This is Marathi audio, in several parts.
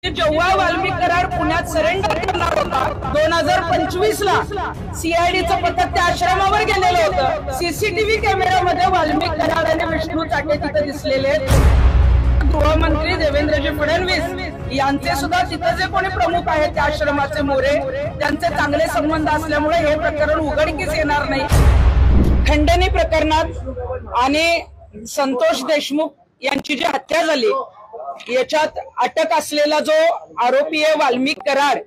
जेव्हा वाल्मिक कराड पुण्यात सरेंडर करणार होता 2025 ला सीआयडीचं पथक त्या आश्रमावर गेलेलं होतं। सीसीटीव्ही कॅमेऱ्यामध्ये वाल्मिक कराड आणि विष्णू चाटे तिथे दिसलेले। गृहमंत्री देवेंद्रजी फडणवीस यांचे सुद्धा तिथे जे कोणी प्रमुख आहेत त्या आश्रमाचे मोरे त्यांचे चांगले संबंध असल्यामुळे हे प्रकरण उघडकीस येणार नाही। खंडणी प्रकरणात आणि संतोष देशमुख यांची जी हत्या झाली याच्यात अटक असलेला जो आरोपी आहे वाल्मिक कराड,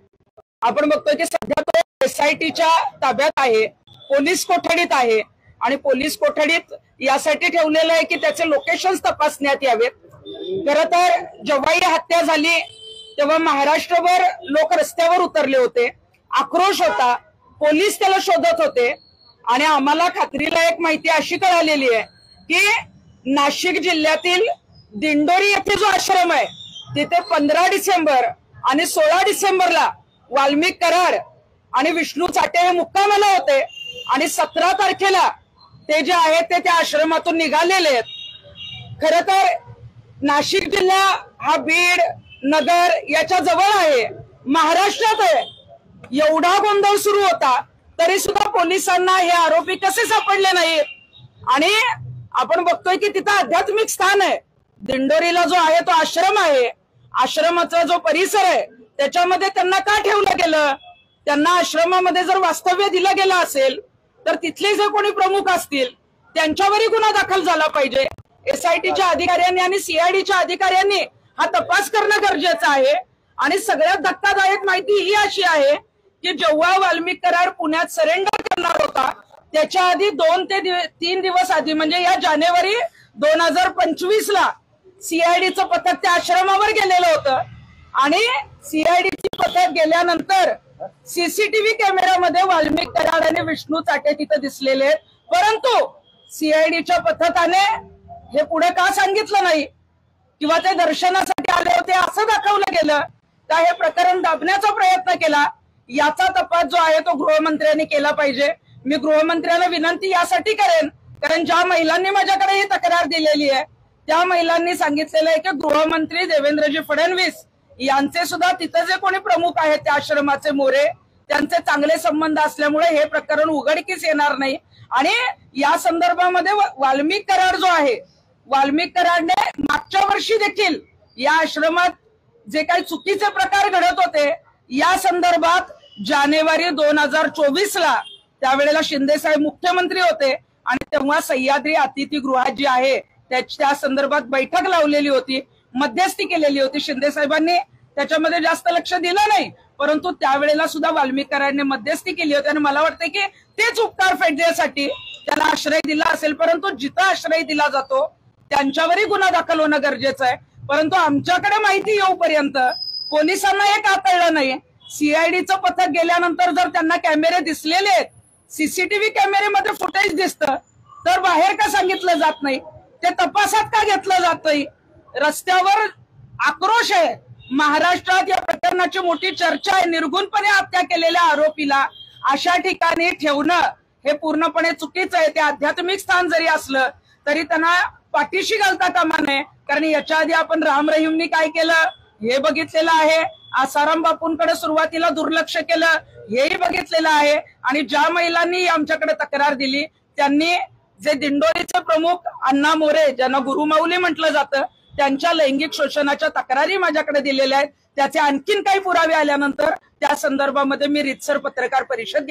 आपण बघतोय की सध्या तो एसआयटीच्या ताब्यात आहे, पोलीस कोठडीत आहे आणि पोलीस कोठडीत यासाठी ठेवलेलं आहे की त्याचे लोकेशन्स तपासण्यात यावेत। खरं तर जेव्हा ही हत्या झाली तेव्हा महाराष्ट्रभर लोक रस्त्यावर उतरले होते, आक्रोश होता, पोलीस त्याला शोधत होते आणि आम्हाला खात्रीला एक माहिती अशी कळालेली आहे की नाशिक जिल्ह्यातील दिंडोरी येथे जो आश्रम आहे तिथे 15 डिसेंबर आणि 16 डिसेंबरला वाल्मिक कराड आणि विष्णू चाटे हे मुक्कामाला होते आणि 17 तारखेला ते जे आहेत ते त्या आश्रमातून निघालेले आहेत। खरं तर नाशिक जिल्हा हा बीड नगर याच्या जवळ आहे, महाराष्ट्रात आहे। एवढा गोंधळ सुरू होता तरी सुद्धा पोलिसांना हे आरोपी कसे सापडले नाहीत आणि आपण बघतोय की तिथं आध्यात्मिक स्थान आहे, दिंडोरीला जो आहे तो आश्रम आहे, आश्रमाचा जो परिसर आहे त्याच्यामध्ये त्यांना का ठेवलं गेलं? त्यांना आश्रमामध्ये जर वास्तव्य दिलं गेलं असेल तर तिथले जे कोणी प्रमुख असतील त्यांच्यावरही गुन्हा दाखल झाला पाहिजे। एसआयटीच्या अधिकाऱ्यांनी आणि सीआयडीच्या अधिकाऱ्यांनी हा तपास करणं गरजेचं आहे। आणि सगळ्यात धक्कादायक माहिती ही अशी आहे की जेव्हा वाल्मिक कराड पुण्यात सरेंडर करणार होता त्याच्या आधी 2 ते 3 दिवस आधी म्हणजे या जानेवारी 2025 ला सीआयडीचं पथक त्या आश्रमावर गेलेलं होतं आणि सीआयडीची पथक गेल्यानंतर सीसीटीव्ही कॅमेऱ्यामध्ये वाल्मिक कराड आणि विष्णू चाटे तिथे दिसलेले। परंतु सीआयडीच्या पथकाने हे पुढे का सांगितलं नाही किंवा ते दर्शनासाठी आले होते असं दाखवलं गेलं का हे प्रकरण दाबण्याचा प्रयत्न केला? याचा तपास जो आहे तो गृहमंत्र्यांनी केला पाहिजे। मी गृहमंत्र्यांना विनंती यासाठी करेन कारण ज्या महिलांनी माझ्याकडे ही तक्रार दिलेली आहे त्या महिलांनी सांगितलेलं आहे की गृहमंत्री देवेंद्रजी फडणवीस यांचे सुद्धा तिथे जे कोणी प्रमुख आहेत त्या आश्रमाचे मोरे त्यांचे चांगले संबंध असल्यामुळे हे प्रकरण उघडकीस येणार नाही। आणि या संदर्भामध्ये वाल्मिक कराड जो आहे, वाल्मिक कराडने मागच्या वर्षी देखील या आश्रमात जे काही चुकीचे प्रकार घडत होते या संदर्भात जानेवारी 2024 ला त्यावेळेला शिंदे साहेब मुख्यमंत्री होते आणि तेव्हा सह्याद्री अतिथीगृहात जी आहे त्या संदर्भात बैठक लावलेली होती, मध्यस्थी केलेली होती। शिंदे साहेबांनी त्याच्यामध्ये जास्त लक्ष दिलं नाही परंतु त्यावेळेला सुद्धा वाल्मिक कराडने मध्यस्थी केली होती आणि मला वाटतं की तेच उपकार फेडण्यासाठी त्याला आश्रय दिला असेल। परंतु जिथं आश्रय दिला जातो त्यांच्यावरही गुन्हा दाखल होणं गरजेचं आहे। परंतु आमच्याकडे माहिती येऊपर्यंत पोलिसांना हे का कळलं नाही? सीआयडीचं पथक गेल्यानंतर जर त्यांना कॅमेरे दिसलेले आहेत, सीसीटीव्ही कॅमेरेमध्ये फुटेज दिसतं तर बाहेर का सांगितलं जात नाही? ते तपासात का घेतलं जात नाही? रस्त्यावर आक्रोश आहे, महाराष्ट्रात या प्रकरणाची मोठी चर्चा आहे। निर्गुणपणे हत्या केलेल्या आरोपीला अशा ठिकाणी ठेवणं हे पूर्णपणे चुकीचं आहे। ते आध्यात्मिक स्थान जरी असलं तरी त्यांना पाठीशी घालता कामा नये कारण याच्या आधी आपण राम रहीमनी काय केलं हे बघितलेलं आहे, आसाराम बापूंकडे सुरुवातीला दुर्लक्ष केलं हेही बघितलेलं आहे आणि ज्या महिलांनी आमच्याकडे तक्रार दिली त्यांनी जे दिंडोरीचे प्रमुख अण्णा मोरे ज्यांना गुरुमाऊली म्हटलं जातं त्यांच्या लैंगिक शोषणाच्या तक्रारी माझ्याकडे दिलेल्या आहेत। त्याचे आणखीन काही पुरावे आल्यानंतर त्या संदर्भामध्ये मी रीतसर पत्रकार परिषद